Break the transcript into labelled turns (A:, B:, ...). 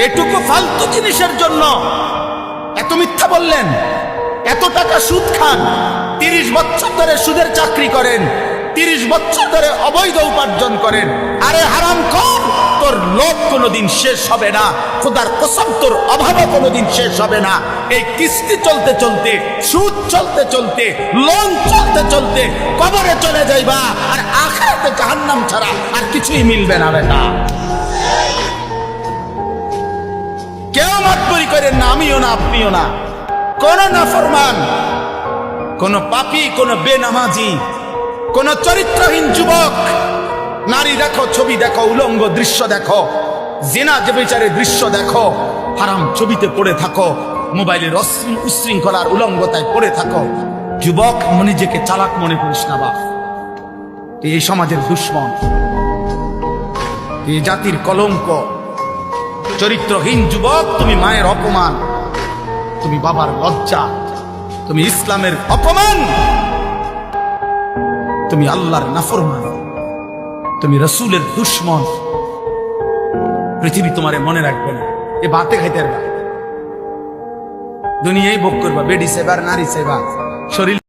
A: এটুকু ফালতু জিনিসের জন্য এত মিথ্যা বললেন, এত টাকা সুদ খান, 30 বছর ধরে সুদের চাকরি করেন, 30 বছর ধরে অবৈধ উপার্জন করেন। আরে হারামখোর, তোর লোভ কোনোদিন শেষ হবে না, খোদার কসম তোর অভাবও কোনোদিন শেষ হবে না। এই কিস্তি চলতে চলতে, সুদ চলতে চলতে, লোন চলতে চলতে কবরে চলে যাইবা, আর আখিরাতে জাহান্নাম ছাড়া আর কিছুই মিলবে না বেটা। কেউ মাতবরি করেন না, আমিও না, আপনিও না। কোন নাফরমান, কোন পাপী, কোন বেনামাজি, কোন চরিত্রহীন যুবক, নারী দেখো, ছবি দেখো, উলঙ্গ দৃশ্য দেখো, জিনা যে বিচারের দৃশ্য দেখো, হারাম ছবিতে পড়ে থাকো, মোবাইলের উশৃঙ্খলার উলঙ্গতায় পড়ে থাকো, যুবক নিজেকে চালাক মনে করিস না বাপ। এই সমাজের দুশ্মন, এই জাতির কলঙ্ক। চরিত্রহীন যুবক, তুমি মায়ের অপমান, তুমি বাবার লজ্জা, তুমি ইসলামের অপমান, তুমি আল্লাহর নাফরমান, তুমি রসুলের দুশ্মন। পৃথিবী তোমারে মনে রাখবে না, এ বাতে খাইতে পারবা, দুনিয়ায় ভোগ করবা, বেডি সেবার, নারী সেবা, শরীর